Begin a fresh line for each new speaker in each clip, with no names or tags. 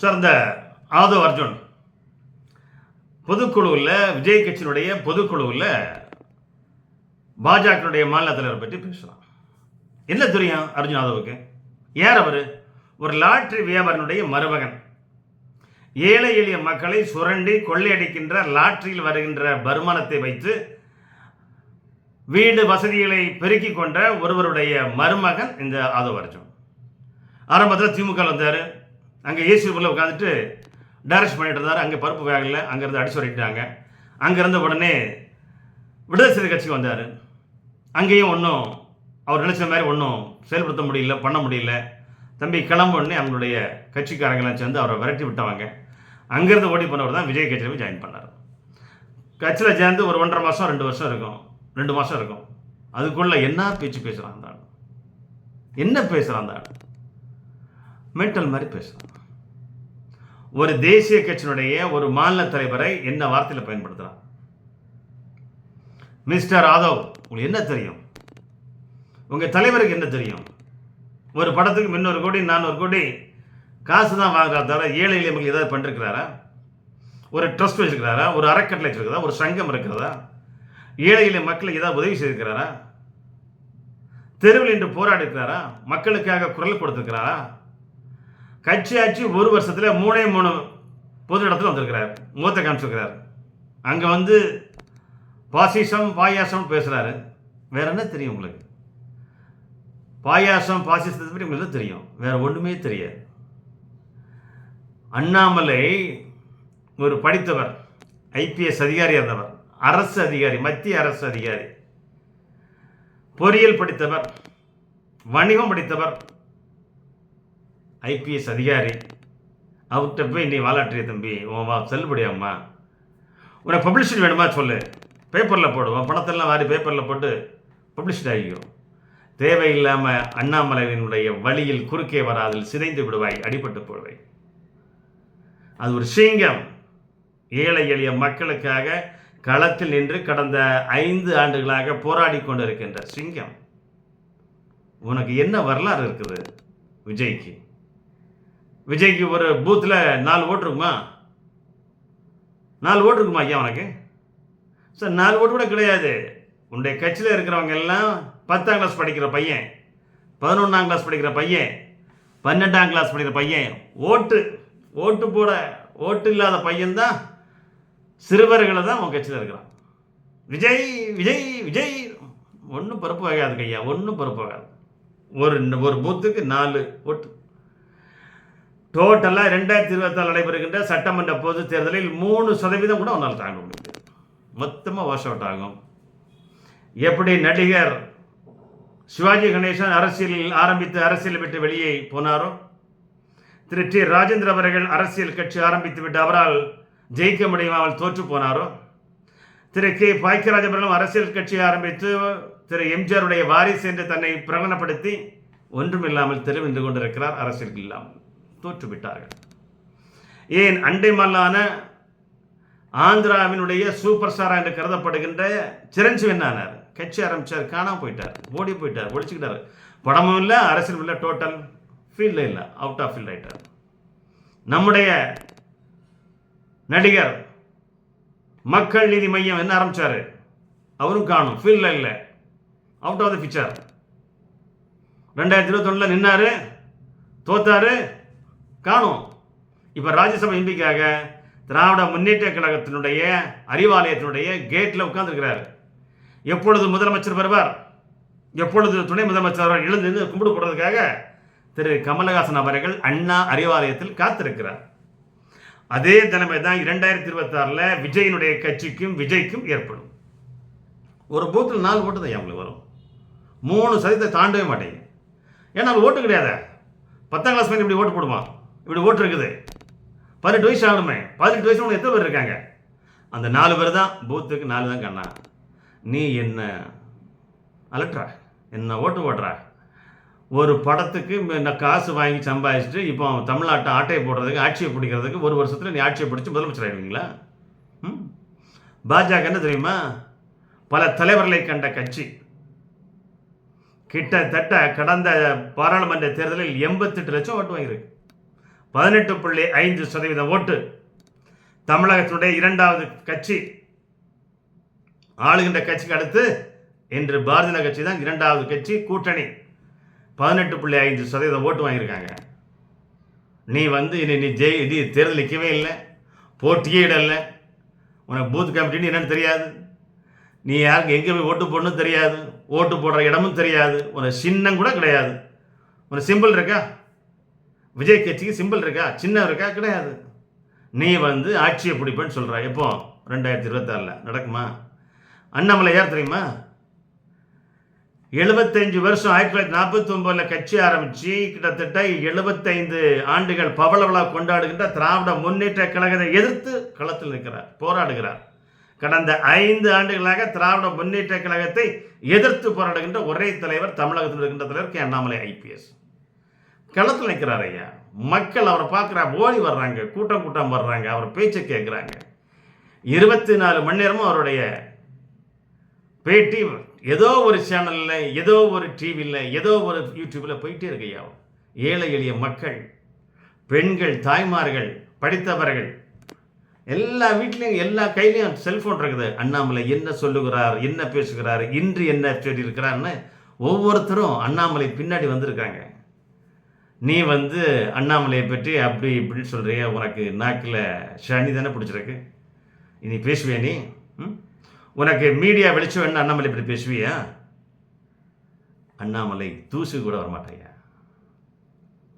Sir, இந்த ஆதவ் அர்ஜுன் பொதுக்குழுவில், விஜய் கட்சியினுடைய பொதுக்குழுவில் பாஜகனுடைய மாநில தலைவரை பற்றி பேசலாம். என்ன தெரியும் அர்ஜுன் ஆதவுக்கு? யார் அவர்? ஒரு லாட்டரி வியாபாரினுடைய மருமகன். ஏழை எளிய மக்களை சுரண்டி கொள்ளையடிக்கின்ற லாட்டரியில் வருகின்ற வருமானத்தை வைத்து வீடு வசதிகளை பெருக்கிக் கொண்ட ஒருவருடைய மருமகன் இந்த ஆதவ் அர்ஜுன். ஆரம்பத்தில் திமுக வந்தார். அங்கே ஏசிக்குள்ளே உட்காந்துட்டு டைரக்ஷன் பண்ணிட்டு இருந்தார். அங்கே பருப்பு வேகலை, அங்கேருந்து அடிச்சு வரைக்கிட்டாங்க. அங்கேருந்து உடனே விடுதலை சிறுத்தை கட்சிக்கு வந்தார். அங்கேயும் ஒன்றும் அவர் நினைச்ச மாதிரி ஒன்றும் செயல்படுத்த முடியல, பண்ண முடியல. தம்பி கிளம்புன்னு அவங்களுடைய கட்சிக்காரங்களாம் சேர்ந்து அவரை விரட்டி விட்டவங்க. அங்கேருந்து ஓடி போனவர் தான் விஜய் கட்சியில் போய் ஜாயின் பண்ணார். கட்சியில் சேர்ந்து ஒரு 1.5 மாதம் 2 வருஷம் இருக்கும், 2 மாதம் இருக்கும். அதுக்குள்ளே என்ன பேச்சு பேசுகிறான் அந்த ஆள்? என்ன பேசுகிறான் அந்த ஆள்? மென்டல் மாதிரி பேசுகிறான். ஒரு தேசிய கட்சியினுடைய ஒரு மாநில தலைவரை என்ன வார்த்தையில் பயன்படுத்துகிறான்? மிஸ்டர் ஆதவ், உங்களுக்கு என்ன தெரியும்? உங்கள் தலைவருக்கு என்ன தெரியும்? ஒரு படத்துக்கு 300 கோடி 400 கோடி காசு தான் வாங்குறா தவிர ஏழை எளிய மக்கள் ஏதாவது பண்ணிருக்கிறாரா? ஒரு ட்ரஸ்ட் வச்சுருக்கிறாரா? ஒரு அறக்கட்டளை வச்சுருக்கிறதா? ஒரு சங்கம் இருக்கிறதா? ஏழை எளிய மக்களுக்கு ஏதாவது உதவி செய்திருக்கிறாரா? தெருவில் இன்று போராடி இருக்கிறாரா? மக்களுக்காக குரல் கொடுத்திருக்கிறாரா? கட்சி ஆட்சி 1 வருஷத்தில் 3 பொது இடத்துல வந்திருக்கிறார், மூத்த காமிச்சிருக்கிறார். அங்கே வந்து பாசிசம் பாயாசம் பேசுகிறாரு. வேற என்ன தெரியும் உங்களுக்கு? பாயாசம் பாசிசத்தை பற்றி உங்களுக்கு தெரியும், வேற ஒன்றுமே தெரியாது. அண்ணாமலை ஒரு படித்தவர், ஐபிஎஸ் அதிகாரியாக இருந்தவர், அரசு அதிகாரி, மத்திய அரசு அதிகாரி, பொறியியல் படித்தவர், வணிகம் படித்தவர், ஐபிஎஸ் அதிகாரி. அவர்கிட்ட போய் நீ வாலாற்றிய தம்பி, உன் செல்லுபடியாம்மா, உனக்கு பப்ளிஷிட் வேணுமா சொல்லு, பேப்பரில் போடுவோம், பணத்தெல்லாம் வாரி பேப்பரில் போட்டு பப்ளிஷிட் ஆகிக்கும். தேவையில்லாமல் அண்ணாமலையினுடைய வழியில் குறுக்கே வராதில் சிதைந்து விடுவாய், அடிபட்டு போடுவாய். அது ஒரு சிங்கம். ஏழை எளிய மக்களுக்காக களத்தில் நின்று கடந்த 5 ஆண்டுகளாக போராடி கொண்டிருக்கின்ற சிங்கம். உனக்கு என்ன வரலாறு இருக்குது விஜய்க்கு? விஜய்க்கு ஒரு பூத்தில் 4 ஓட்டு இருக்குமா? 4 ஓட்டு இருக்குமா ஐயா உனக்கு? சார், 4 ஓட்டு கூட கிடையாது. உன்னுடைய கட்சியில் இருக்கிறவங்க எல்லாம் 10ஆம் கிளாஸ் படிக்கிற பையன், 11ஆம் கிளாஸ் படிக்கிற பையன், 12ஆம் கிளாஸ் படிக்கிற பையன். ஓட்டு போட ஓட்டு இல்லாத பையன்தான், சிறுவர்களை தான் உன் கட்சியில் இருக்கிறான். விஜய் விஜய் விஜய் ஒன்றும் பருப்பு வகாது ஐயா, ஒன்றும் பருப்பு வகாது. ஒரு பூத்துக்கு 4 ஓட்டு. டோட்டலாக 2024 நடைபெறுகின்ற சட்டமன்ற பொது தேர்தலில் 3% கூட உன்னால் தாங்க முடியாது. மொத்தமாக வாஷ் அவுட் ஆகும். எப்படி நடிகர் சிவாஜி கணேசன் அரசியலில் ஆரம்பித்து அரசியல் விட்டு வெளியே போனாரோ, திரு டி ராஜேந்திர அவர்கள் அரசியல் கட்சி ஆரம்பித்து விட்டு அவரால் ஜெயிக்க முடியாமல் தோற்று போனாரோ, திரு கே பாக்கியராஜ் அவர்களும் அரசியல் கட்சியை ஆரம்பித்து திரு எம்ஜிஆருடைய வாரிசு என்று தன்னை பிரகடனப்படுத்தி ஒன்றுமில்லாமல் தெரிவித்து கொண்டிருக்கிறார். அரசியல் இல்லாமல் தோற்றுவிட்டார்கள். ஏன் அண்டை மாநிலான ஆந்திராவினுடைய சூப்பர் ஸ்டாரா என்று கருதப்படுகின்ற சிரஞ்சீவி என்னானார்? கட்சி ஆரம்பிச்சார், காணாம போயிட்டார், ஓடி போயிட்டார், ஒழிச்சுக்கிட்டார். படமும் இல்லை, அரசியலும் இல்லை, டோட்டல் ஃபீல்டில் இல்லை, அவுட் ஆஃப் ஃபீல்ட் ஆயிட்டார். நம்முடைய நடிகர் மக்கள் நீதி மையம் என்ன ஆரம்பிச்சாரு? அவரும் காணும், ஃபீல்டில் இல்லை, அவுட் ஆஃப் த பிக்சர். 2021 நின்னாரு, தோத்தாரு, காணும். இப்போ ராஜ்யசபா எம்பிக்காக திராவிட முன்னேற்ற கழகத்தினுடைய அறிவாலயத்தினுடைய கேட்டில் உட்கார்ந்துருக்கிறார். எப்பொழுது முதலமைச்சர் வருவார், எப்பொழுது துணை முதலமைச்சர் எழுந்து கும்பிடு போடுறதுக்காக திரு கமலஹாசன் அவர்கள் அண்ணா அறிவாலயத்தில் காத்திருக்கிறார். அதே நிலைமை தான் 2026 விஜயனுடைய கட்சிக்கும் விஜய்க்கும் ஏற்படும். ஒரு பூத்தில் 4 ஓட்டு தான் அவங்களுக்கு வரும். 3% தாண்டவே மாட்டேங்க. ஏன்னா அது ஓட்டு கிடையாது. 10ஆம் கிளாஸ் பையன் இப்படி ஓட்டு போடுவான், இப்படி ஓட்டு இருக்குது. 18 வயசு ஆகணுமே. 18 வயசு எத்தனை பேர் இருக்காங்க? அந்த 4 பேர் தான் பூத்துக்கு 4 தான் கண்ணா. நீ என்ன அலட்டுற, என்ன ஓட்டு ஓட்டுற? ஒரு படத்துக்கு காசு வாங்கி சம்பாதிச்சுட்டு இப்போ தமிழ்நாட்டை ஆட்டையை போடுறதுக்கு, ஆட்சியை பிடிக்கிறதுக்கு 1 வருஷத்தில் நீ ஆட்சியை பிடிச்சி முதலமைச்சர் ஆகிடுவீங்களா? பாஜக என்ன தெரியுமா? பல தலைவர்களை கண்ட கட்சி. கிட்டத்தட்ட கடந்த பாராளுமன்ற தேர்தலில் 88 லட்சம் ஓட்டு வாங்கியிருக்கு. 18.5% ஓட்டு. தமிழகத்தினுடைய இரண்டாவது கட்சி, ஆளுகின்ற கட்சிக்கு அடுத்து இன்று பாரதிய ஜனதா கட்சி தான் இரண்டாவது கட்சி. கூட்டணி 18.5% ஓட்டு வாங்கியிருக்காங்க. நீ நீ தேர்தல் நிற்கவே இல்லை, போட்டியே இடலை, உனக்கு பூத் கமிட்டின்னு என்னன்னு தெரியாது, நீ யாருக்கு எங்கே போய் ஓட்டு போடணும் தெரியாது, ஓட்டு போடுற இடமும் தெரியாது, உனக்கு சின்னம் கூட கிடையாது. உனக்கு சிம்பிள் இருக்கா? விஜய் கட்சிக்கு சிம்பிள் இருக்கா? சின்னம் இருக்கா? கிடையாது. நீ ஆட்சியை பிடிப்பேன்னு சொல்கிற. எப்போ? 2026 நடக்குமா? அண்ணாமலை யார் தெரியுமா? 75 வருஷம் 1949 கட்சி ஆரம்பித்து கிட்டத்தட்ட 75 ஆண்டுகள் பவள விழா கொண்டாடுகின்ற திராவிட முன்னேற்ற கழகத்தை எதிர்த்து களத்தில் நிற்கிறார், போராடுகிறார். கடந்த 5 ஆண்டுகளாக திராவிட முன்னேற்ற கழகத்தை எதிர்த்து போராடுகின்ற ஒரே தலைவர் தமிழகத்தில் இருக்கின்ற தலைவர் கே. அண்ணாமலை ஐபிஎஸ் களத்தில் நிற்கிறார். ஐயா, மக்கள் அவரை பார்க்குறா, ஓடி வர்றாங்க, கூட்டம் கூட்டம் வர்றாங்க, அவர் பேச்சை கேட்குறாங்க. 24 மணி நேரமும் அவருடைய பேட்டி ஏதோ ஒரு சேனலில், ஏதோ ஒரு டிவியில், ஏதோ ஒரு யூடியூப்பில் போயிட்டே இருக்கு. ஐயா, ஏழை எளிய மக்கள், பெண்கள், தாய்மார்கள், படித்தவர்கள் எல்லா வீட்லேயும் எல்லா கையிலையும் செல்ஃபோன் இருக்குது. அண்ணாமலை என்ன சொல்லுகிறார், என்ன பேசுகிறார், இன்று என்ன சொல்லியிருக்கிறார்னு ஒவ்வொருத்தரும் அண்ணாமலை பின்னாடி வந்திருக்காங்க. நீ அண்ணாமலையை பற்றி அப்படி இப்படின்னு சொல்கிறிய, உனக்கு நாக்கில் சனி தானே பிடிச்சிருக்கு. இனி பேசுவியா நீ? உனக்கு மீடியா வெளிச்சம் வேணும் அண்ணாமலை இப்படி பேசுவியா? அண்ணாமலை தூசு கூட வரமாட்டாயா.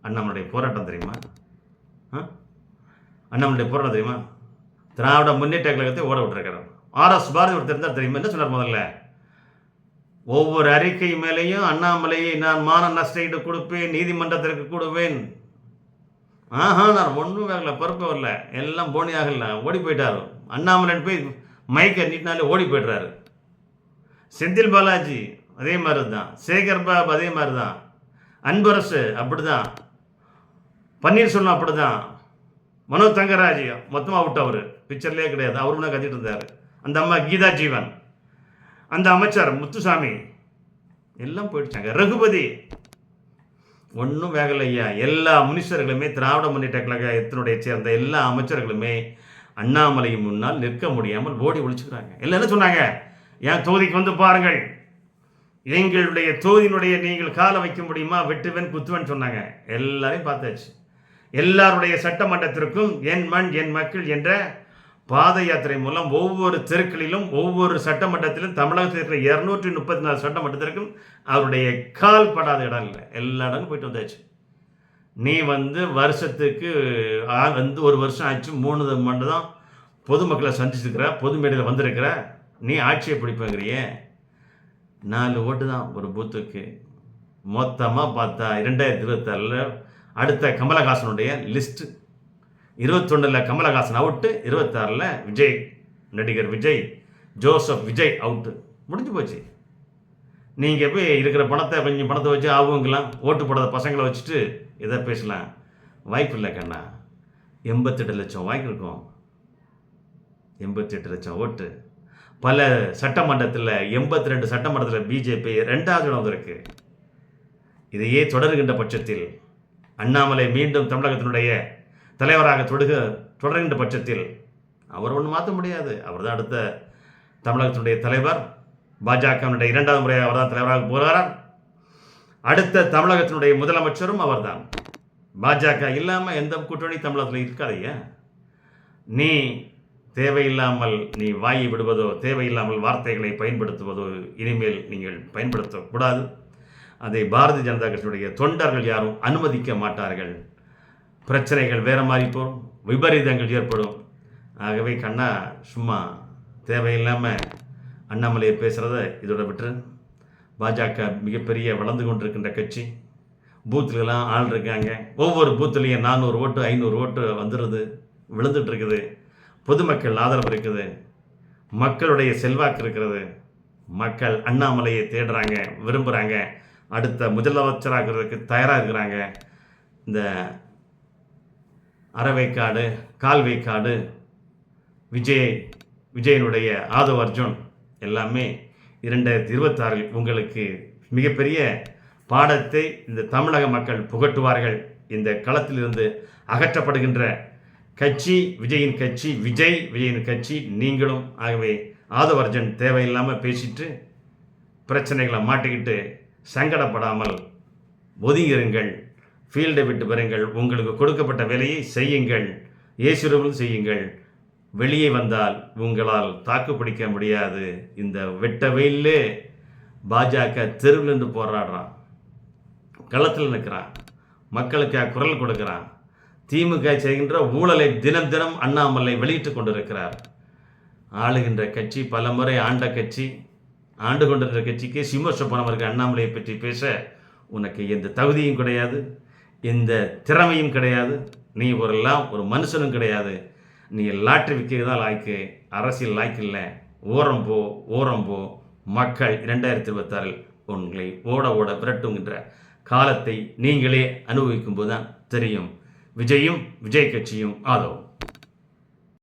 அண்ணாமலையுடைய போராட்டம் தெரியுமா? அண்ணாமலையுடைய போராட்டம் தெரியுமா? திராவிட முன்னேற்ற கழகத்தை ஓட விட்டுருக்கிறார். ஆர்எஸ் பாரதி ஒரு தெரிந்தால் தெரியுமா? என்ன சொன்னார் முதல்ல? ஒவ்வொரு அறிக்கை மேலேயும் அண்ணாமலையை நான் மான நஷ்டஈடு கொடுப்பேன், நீதிமன்றத்திற்கு கொடுவேன். நான் ஒன்றும் வேகல, பருப்பு வரல, எல்லாம் போனி ஆகல, ஓடி போயிட்டார். அண்ணாமலை போய் மைக்கை நீட்டினாலே ஓடி போய்ட்றாரு. செந்தில் பாலாஜி அதே மாதிரி தான், சேகர் பாபு அதே மாதிரி தான், அன்பரசு அப்படி தான், பன்னீர்செல்வம் அப்படி தான், மனோ தங்கராஜ் மொத்தமாக அவுட். அவர் பிக்சர்லேயே கிடையாது, அவரு கத்திட்டு இருந்தார். அந்த அம்மா கீதா ஜீவன், அந்த அமைச்சர் முத்துசாமி எல்லாம் போயிடுச்சாங்க. ரகுபதி ஒன்றும் வேகலையா. எல்லா மினிஸ்டர்களுமே, திராவிட முன்னேற்ற கழகத்தினுடைய சேர்ந்த எல்லா அமைச்சர்களுமே அண்ணாமலை முன்னால் நிற்க முடியாமல் ஓடி ஒழிச்சுக்கிறாங்க. எல்லாம் என்ன சொன்னாங்க? என் தொகுதிக்கு பாருங்கள், எங்களுடைய தொகுதியினுடைய நீங்கள் காலை வைக்க முடியுமா, வெட்டுவன் குத்துவன் சொன்னாங்க. எல்லாரையும் பார்த்தாச்சு. எல்லாருடைய சட்டமன்றத்திற்கும் என் மண் என் மக்கள் என்ற பாத யாத்திரை மூலம் ஒவ்வொரு தெருக்களிலும், ஒவ்வொரு சட்டமன்றத்திலும், தமிழகத்தில் இருக்கிற 234 சட்டமன்றத்திற்கும் அவருடைய கால் படாத இடம் இல்லை, எல்லா இடமும் போயிட்டு வந்தாச்சு. நீ வருஷத்துக்கு ஒரு வருஷம் ஆச்சு, 3 மணி தான் பொதுமக்களை சந்திச்சிருக்கிற, பொது மேடையில் வந்திருக்கிற. நீ ஆட்சியை பிடிப்பேங்கிறிய. 4 ஓட்டு தான் ஒரு பூத்துக்கு. மொத்தமாக பார்த்தா 2026 அடுத்த கமலஹாசனுடைய லிஸ்ட்டு 21 கமலஹாசன் அவுட்டு, 26 விஜய், நடிகர் விஜய், ஜோசப் விஜய் அவுட்டு. முடிஞ்சு போச்சு. நீங்கள் போய் இருக்கிற பணத்தை கொஞ்சம் பணத்தை வச்சு ஆகுங்களாம், ஓட்டு போடாத பசங்களை வச்சுட்டு எதை பேசலாம். வாய்ப்பு இல்லை கண்ணா. 88 லட்சம் வாங்கியிருக்கோம், 88 லட்சம் ஓட்டு. பல சட்டமன்றத்தில் 82 சட்டமன்றத்தில் பிஜேபி 2வது இடம் வந்திருக்கு. இதையே தொடர்கின்ற பட்சத்தில், அண்ணாமலை மீண்டும் தமிழகத்தினுடைய தலைவராக தொடர்கின்ற பட்சத்தில் அவர் ஒன்றும் மாற்ற முடியாது. அவர் தான் அடுத்த தமிழகத்தினுடைய தலைவர். பாஜகவினுடைய 2வது முறை அவர் தான் தலைவராக போகிறார். அடுத்த தமிழகத்தினுடைய முதலமைச்சரும் அவர் தான். பாஜக இல்லாமல் எந்த கூட்டணி தமிழகத்தில் இருக்காதையா. நீ தேவையில்லாமல் நீ வாயை விடுவதோ, தேவையில்லாமல் வார்த்தைகளை பயன்படுத்துவதோ இனிமேல் நீங்கள் பயன்படுத்தக்கூடாது. அதை பாரதிய ஜனதா கட்சியுடைய தொண்டர்கள் யாரும் அனுமதிக்க மாட்டார்கள். பிரச்சனைகள் வேறு மாதிரி போகும், விபரீதங்கள் ஏற்படும். ஆகவே கண்ணா, சும்மா தேவையில்லாமல் அண்ணாமலையை பேசுகிறத இதோட விட்டுரு. பாஜக மிகப்பெரிய வளர்ந்து கொண்டிருக்கின்ற கட்சி. பூத்துலலாம் ஆள் இருக்காங்க. ஒவ்வொரு பூத்துலேயும் 400 ஓட்டு 500 ஓட்டு வந்துடுது, விழுந்துட்டு இருக்குது. பொதுமக்கள் ஆதரவு இருக்குது, மக்களுடைய செல்வாக்கு இருக்கிறது. மக்கள் அண்ணாமலையை தேடுறாங்க, விரும்புகிறாங்க, அடுத்த முதலமைச்சராகிறதுக்கு தயாராக இருக்கிறாங்க. இந்த அறவைக்காடு, கால்வைக்காடு, விஜயனுடைய ஆதவ் அர்ஜுன் எல்லாமே 2026 உங்களுக்கு மிகப்பெரிய பாடத்தை இந்த தமிழக மக்கள் புகட்டுவார்கள். இந்த களத்திலிருந்து அகற்றப்படுகின்ற கட்சி விஜயின் கட்சி, விஜயின் கட்சி நீங்களும். ஆகவே ஆதவ அர்ஜுன் தேவையில்லாமல் பேசிட்டு பிரச்சனைகளை மாட்டிக்கிட்டு சங்கடப்படாமல் ஒதுங்கிருங்கள், ஃபீல்டை விட்டு பெறுங்கள், உங்களுக்கு கொடுக்கப்பட்ட வேலையை செய்யுங்கள், இயேசுவில் செய்யுங்கள். வெளியே வந்தால் உங்களால் தாக்கு பிடிக்க முடியாது. இந்த வெட்ட வெயிலே பாஜக தெருவில் இருந்து போராடுறான், களத்தில் நிற்கிறான், மக்களுக்காக குரல் கொடுக்கிறான். திமுக செய்கின்ற ஊழலை தினம் தினம் அண்ணாமலை வெளியிட்டு கொண்டிருக்கிறார். ஆளுகின்ற கட்சி, பல முறை ஆண்ட கட்சி, ஆண்டு கொண்டிருக்கிற கட்சிக்கு சிம்மசப்பனவர்கள் அண்ணாமலையை பற்றி பேச உனக்கு எந்த தகுதியும் கிடையாது, எந்த திறமையும் கிடையாது, நீ ஒரு மனுஷனும் கிடையாது. நீ லாட்ரி விற்கிறதா லாய்க்கு, அரசியல் லாய்க்கு இல்லை. ஓரம் போ. மக்கள் 2026 உங்களை ஓட விரட்டுங்கிற காலத்தை நீங்களே அனுபவிக்கும் போது தான் தெரியும். விஜய் கட்சியும் ஆதவும்.